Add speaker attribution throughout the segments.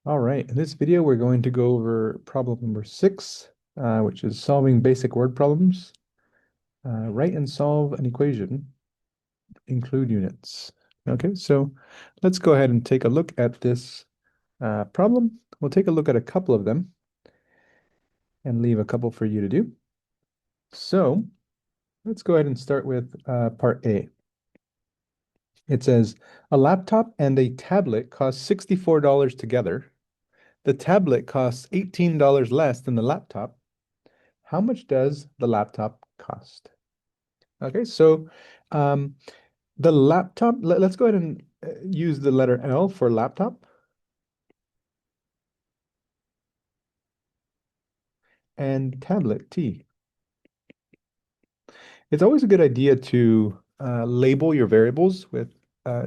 Speaker 1: All right, in this video, we're going to go over problem number 6, which is solving basic word problems. Write and solve an equation, include units. Okay, so let's go ahead and take a look at this problem. We'll take a look at a couple of them and leave a couple for you to do. So let's go ahead and start with part A. It says, a laptop and a tablet cost $64 together. The tablet costs $18 less than the laptop. How much does the laptop cost? Okay, so um, the laptop, let's go ahead and use the letter L for laptop and tablet T. It's always a good idea to label your variables with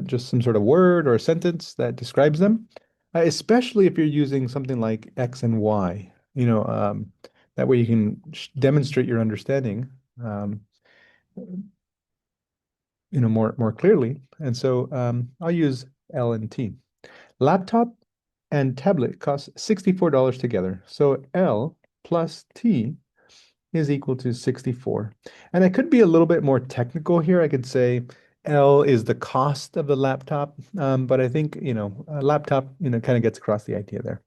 Speaker 1: just some sort of word or a sentence that describes them, especially if you're using something like X and Y. That way you can demonstrate your understanding, um, more clearly. And so I'll use L and T. Laptop and tablet cost $64 together. So L plus T is equal to 64. And I could be a little bit more technical here. I could say L is the cost of the laptop, but I think, a laptop, kind of gets across the idea there.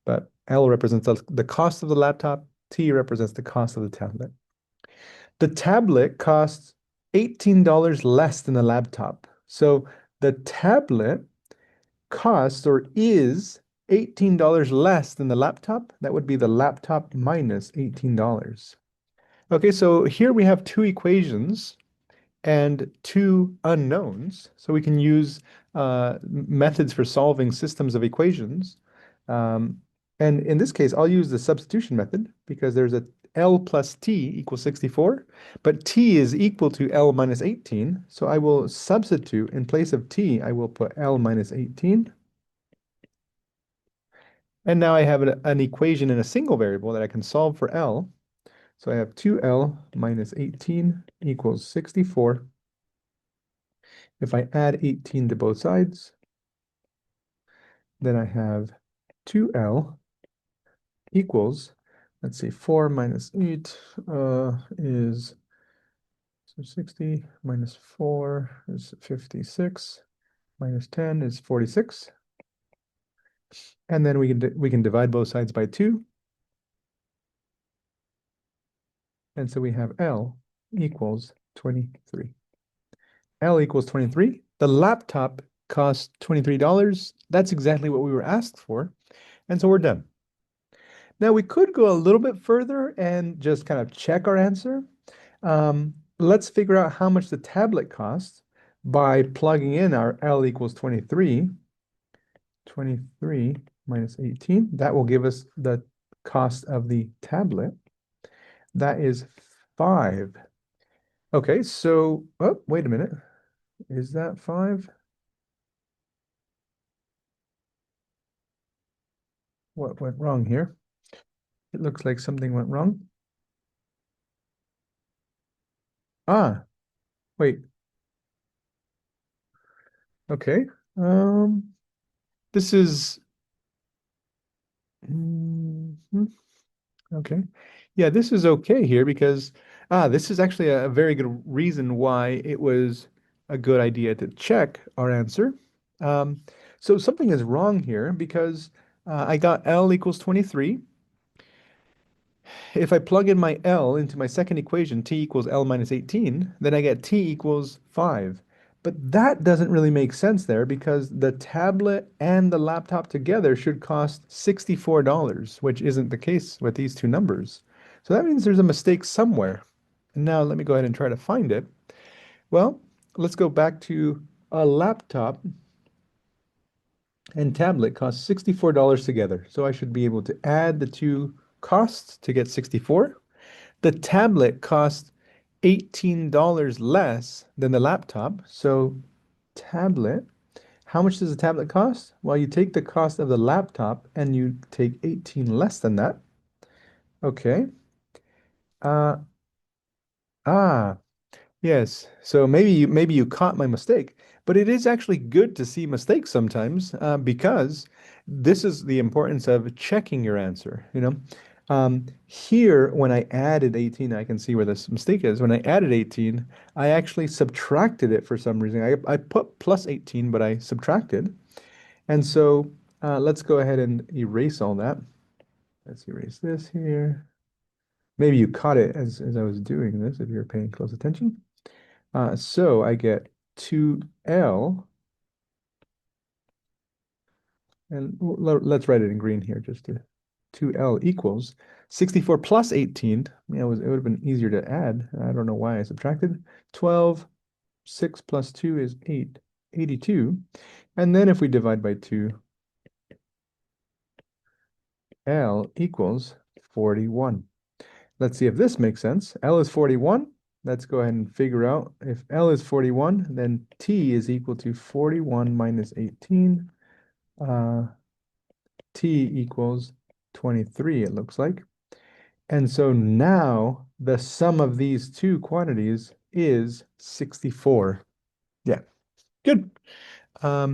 Speaker 1: But L represents the cost of the laptop, T represents the cost of the tablet. The tablet costs $18 less than the laptop. So the tablet costs or is $18 less than the laptop. That would be the laptop minus $18. Okay, so here we have two equations and two unknowns. So we can use methods for solving systems of equations. Um, and in this case, I'll use the substitution method because there's a L plus T equals 64, but T is equal to L minus 18. So I will substitute in place of T, I will put L minus 18. And now I have an equation in a single variable that I can solve for L. So I have 2L minus 18 equals 64. If I add 18 to both sides, then I have 2L equals, let's see, 4 minus 8 is, so 60 minus 4 is 56, minus 10 is 46. And then we can divide both sides by 2. And so we have L equals 23. L equals 23. The laptop cost $23. That's exactly what we were asked for. And so we're done. Now we could go a little bit further and just kind of check our answer. Let's figure out how much the tablet costs by plugging in our L equals 23. 23 minus 18. That will give us the cost of the tablet. That is 5. Okay, so, oh, wait a minute. Is that 5? What went wrong here? It looks like something went wrong. Ah, wait. Okay. Um, this is mhm, okay. Yeah, this is okay here because this is actually a very good reason why it was a good idea to check our answer. Um, so something is wrong here because I got L equals 23. If I plug in my L into my second equation, T equals L minus 18, then I get T equals 5. But that doesn't really make sense there because the tablet and the laptop together should cost $64, which isn't the case with these two numbers. So that means there's a mistake somewhere. And now let me go ahead and try to find it. Well, let's go back to a laptop and tablet cost $64 together. So I should be able to add the two costs to get 64. The tablet costs $18 less than the laptop. So tablet, how much does the tablet cost? Well, you take the cost of the laptop and you take 18 less than that. Okay. Uh, ah, Yes. So maybe you caught my mistake, but it is actually good to see mistakes sometimes because this is the importance of checking your answer, you know. Here, when I added 18, I can see where this mistake is. When I added 18, I actually subtracted it for some reason. I put plus 18, but I subtracted. And so let's go ahead and erase all that. Let's erase this here. Maybe you caught it as I was doing this, if you're paying close attention. So I get 2L, and let's write it in green here just to 2L equals 64 plus 18. Yeah, it would have been easier to add. I don't know why I subtracted. 12, 6 plus 2 is 8, 82. And then if we divide by 2, L equals 41. Let's see if this makes sense. L is 41. Let's go ahead and figure out if L is 41, then T is equal to 41 minus 18. Uh, T equals 23, it looks like. And so now the sum of these two quantities is 64. Yeah, good. How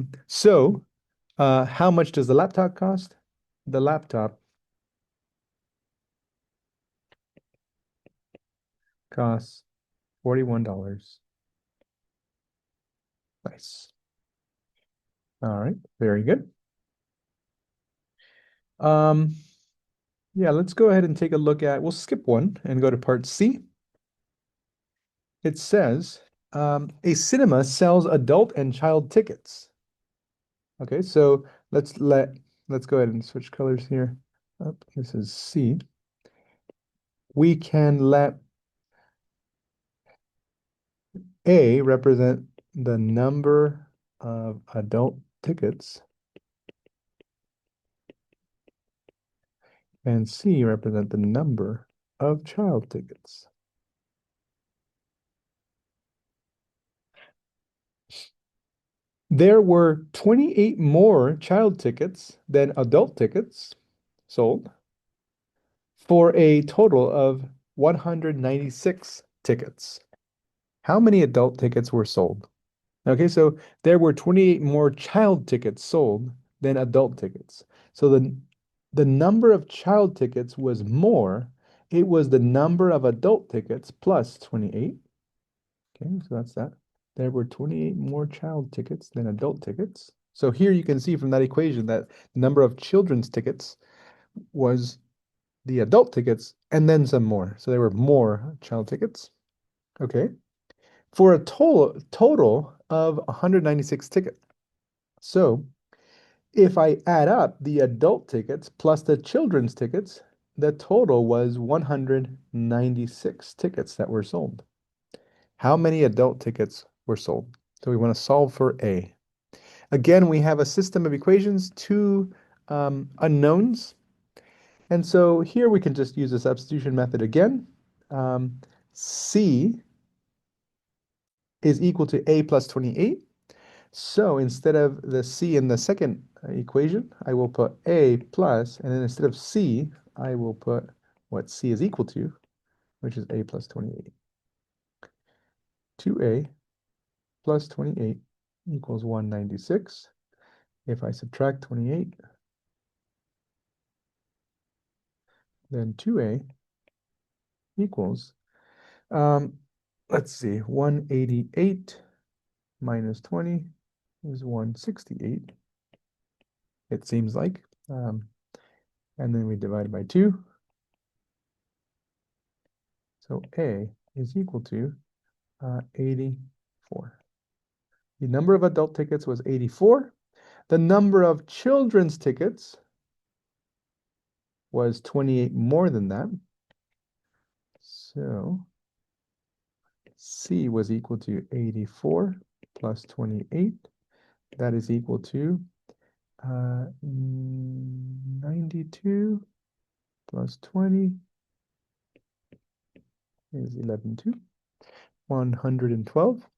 Speaker 1: much does the laptop cost? The laptop costs $41. Nice. All right, very good. Um, yeah, let's go ahead and take a look at, we'll skip one and go to part C. It says, a cinema sells adult and child tickets. Okay, so let's go ahead and switch colors here. Oh, this is C. We can let A represent the number of adult tickets and C represent the number of child tickets. There were 28 more child tickets than adult tickets sold for a total of 196 tickets. How many adult tickets were sold? Okay, so there were 28 more child tickets sold than adult tickets. So the number of child tickets was more. It was the number of adult tickets plus 28. Okay, so that's that. There were 28 more child tickets than adult tickets. So here you can see from that equation that the number of children's tickets was the adult tickets and then some more. So there were more child tickets. Okay. For a total of 196 tickets. So if I add up the adult tickets plus the children's tickets, the total was 196 tickets that were sold. How many adult tickets were sold? So we want to solve for A. Again, we have a system of equations, two unknowns. And so here we can just use the substitution method again. C is equal to A plus 28. So instead of the C in the second equation, I will put A plus, and then instead of C, I will put what C is equal to, which is A plus 28. 2A plus 28 equals 196. If I subtract 28, then 2A equals, um, let's see, 188 minus 20 is 168, it seems like. And then we divide by 2. So A is equal to 84. The number of adult tickets was 84. The number of children's tickets was 28 more than that. So C was equal to 84 plus 28. That is equal to 92 plus 20 is 11.2, 112.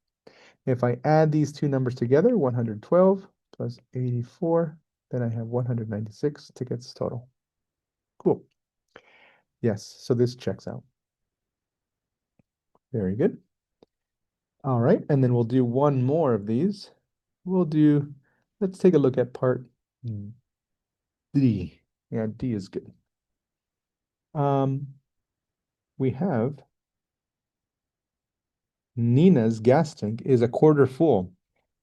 Speaker 1: If I add these two numbers together, 112 plus 84, then I have 196 tickets total. Cool. Yes, so this checks out. Very good. All right, and then we'll do one more of these. We'll do, let's take a look at part D. Yeah, D is good. We have Nina's gas tank is a quarter full.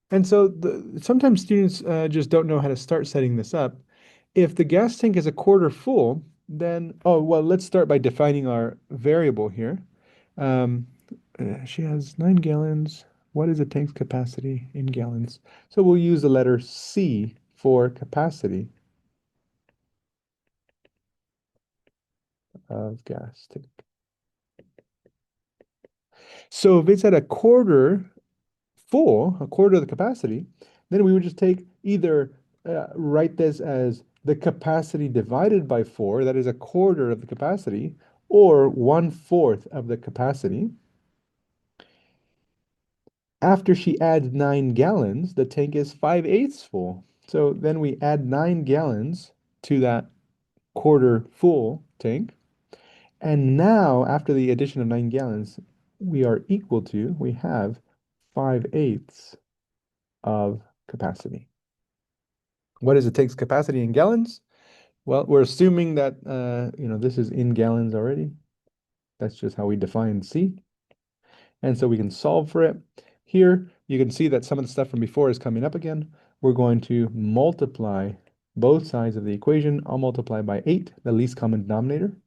Speaker 1: And so sometimes students just don't know how to start setting this up. If the gas tank is a quarter full, then, oh, well, let's start by defining our variable here. Um, she has 9 gallons. What is the tank's capacity in gallons? So we'll use the letter C for capacity of gas tank. So if it's at a quarter full, a quarter of the capacity, then we would just take either write this as the capacity divided by 4, that is a quarter of the capacity, or 1/4 of the capacity. After she adds 9 gallons, the tank is 5/8 full. So then we add 9 gallons to that quarter full tank. And now, after the addition of 9 gallons, we have 5/8 of capacity. What is it takes capacity in gallons? Well, we're assuming that, this is in gallons already. That's just how we define C. And so we can solve for it. Here, you can see that some of the stuff from before is coming up again. We're going to multiply both sides of the equation. I'll multiply by 8, the least common denominator.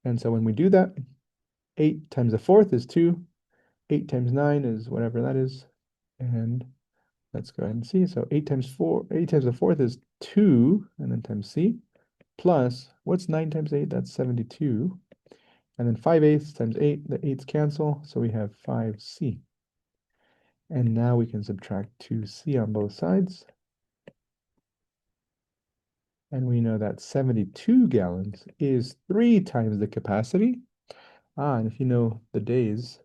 Speaker 1: And so when we do that, 8 times a fourth is 2. 8 times 9 is whatever that is. And let's go ahead and see. So 8 times 4, 8 times a fourth is 2, and then times C, plus, what's 9 times 8? That's 72. And then 5/8 times 8, the 8's cancel, so we have 5C. And now we can subtract 2C on both sides. And we know that 72 gallons is 3 times the capacity. And if you know the days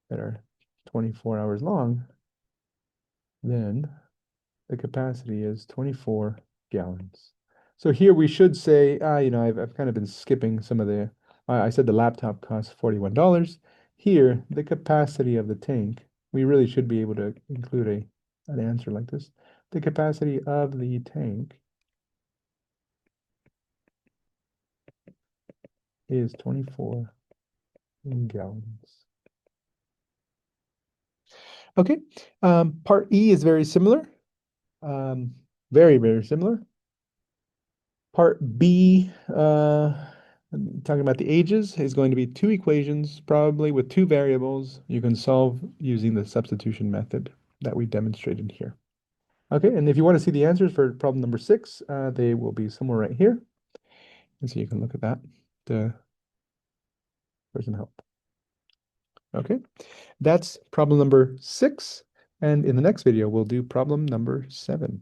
Speaker 1: that are 24 hours long, then the capacity is 24 gallons. So here we should say, I've kind of been skipping some of the, I said the laptop costs $41. Here, the capacity of the tank, we really should be able to include an answer like this. The capacity of the tank is 24 gallons. Okay, part E is very similar. Very, very similar. Part B, talking about the ages, is going to be 2 equations, probably with 2 variables. You can solve using the substitution method that we demonstrated here. Okay, and if you want to see the answers for problem number 6, they will be somewhere right here. And so you can look at that for some help. Okay, that's problem number 6. And in the next video, we'll do problem number 7.